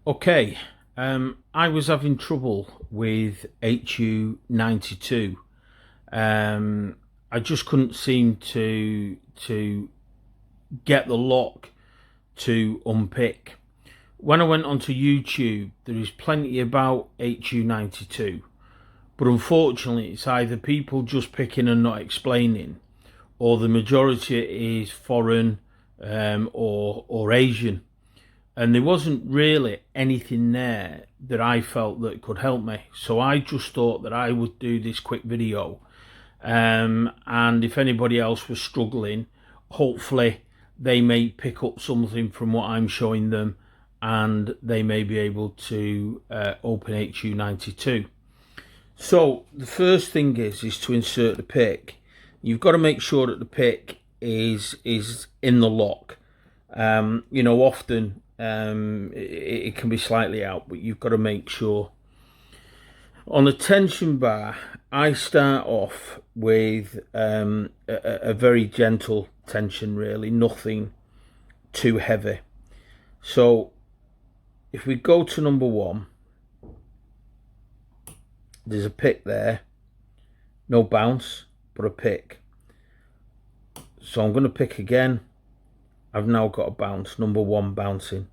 Okay, I was having trouble with HU92. I just couldn't seem to get the lock to unpick. When I went onto YouTube, there is plenty about HU92, but unfortunately, it's either people just picking and not explaining, or the majority is foreign or Asian. And there wasn't really anything there that I felt that could help me, so I just thought that I would do this quick video, and if anybody else was struggling, hopefully they may pick up something from what I'm showing them, and they may be able to open HU92. So the first thing is to insert the pick. You've got to make sure that the pick is in the lock. Often it can be slightly out, but you've got to make sure. On the tension bar, I start off with a very gentle tension, really, nothing too heavy. So if we go to number 1, there's a pick there, no bounce, but a pick. So I'm going to pick again. I've now got a bounce, number 1 bouncing.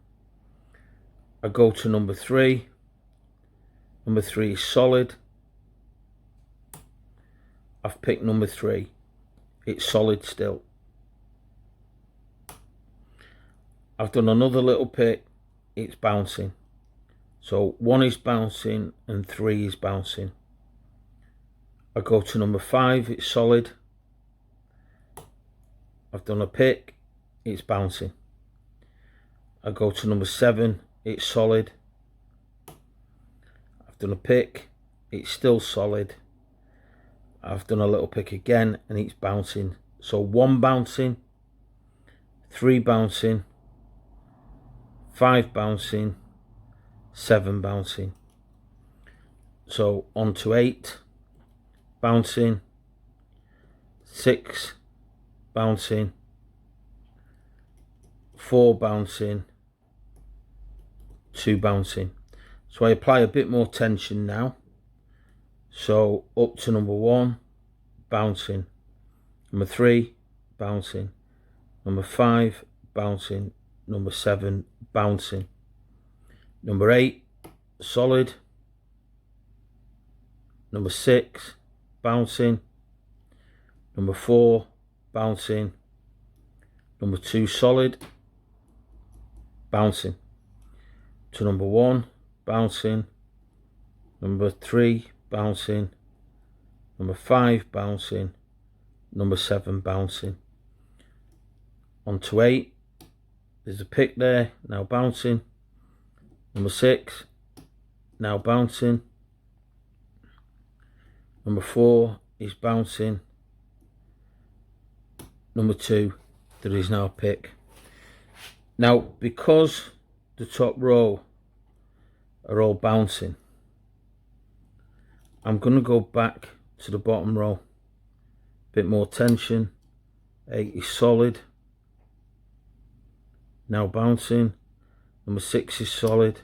I go to number 3. Number 3 is solid. I've picked number 3. It's solid still. I've done another little pick. It's bouncing. So 1 is bouncing and 3 is bouncing. I go to number 5. It's solid. I've done a pick. It's bouncing. I go to number 7. It's solid. I've done a pick. It's still solid. I've done a little pick again and it's bouncing. So 1 bouncing, 3 bouncing, 5 bouncing, 7 bouncing. So on to 8 bouncing, 6 bouncing, 4 bouncing, 2 bouncing. So I apply a bit more tension now. So up to number 1, bouncing. Number 3, bouncing. Number 5, bouncing. Number 7, bouncing. Number 8, solid. Number 6, bouncing. Number 4, bouncing. Number 2, solid. Bouncing. To number 1, bouncing. Number 3, bouncing. Number 5, bouncing. Number 7, bouncing. On to 8, there's a pick there, now bouncing. Number 6, now bouncing. Number 4 is bouncing. Number 2, there is now a pick. Now, because the top row are all bouncing, I'm going to go back to the bottom row. Bit more tension. 8 is solid. Now bouncing. Number 6 is solid.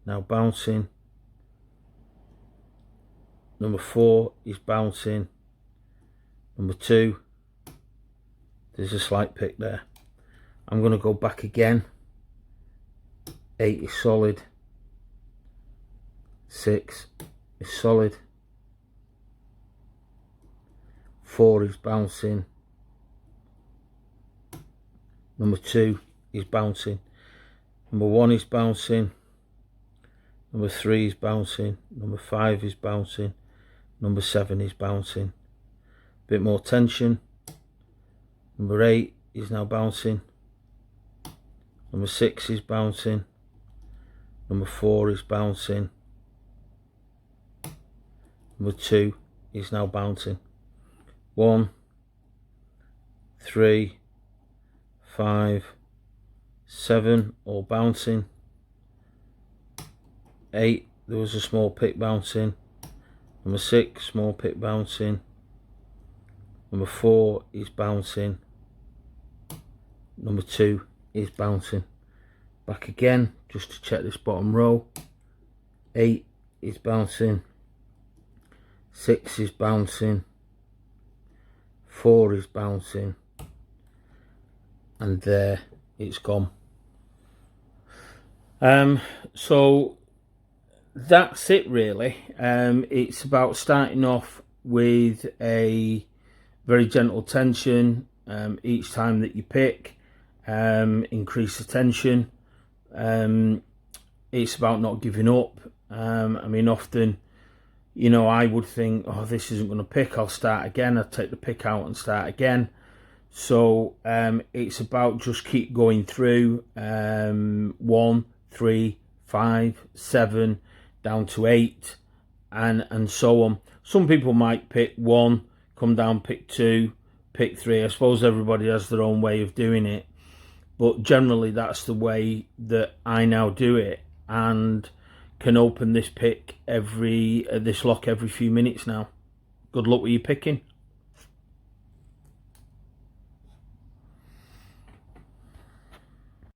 Now bouncing. Number 4 is bouncing. Number 2, there's a slight pick there. I'm going to go back again. 8 is solid. 6 is solid. 4 is bouncing. Number 2 is bouncing. Number 1 is bouncing. Number 3 is bouncing. Number 5 is bouncing. Number 7 is bouncing. Bit more tension. Number 8 is now bouncing. Number 6 is bouncing. Number 4 is bouncing. Number 2 is now bouncing. 1, 3, 5, 7, all bouncing. 8, there was a small pick bouncing. Number 6, small pick bouncing. Number 4 is bouncing. Number 2 is bouncing. back again just to check this bottom row. 8 is bouncing, 6 is bouncing, 4 is bouncing, and there it's gone. So that's it really. It's about starting off with a very gentle tension each time that you pick, increase the tension. It's about not giving up. I mean, often, you know, I would think, oh, this isn't going to pick, I'll start again. I'll take the pick out and start again. So it's about just keep going through 1, 3, 5, 7, down to 8, and so on. Some people might pick 1, come down, pick 2, pick 3. I suppose everybody has their own way of doing it, but generally that's the way that I now do it, and can open this pick this lock every few minutes now. Good luck with your picking.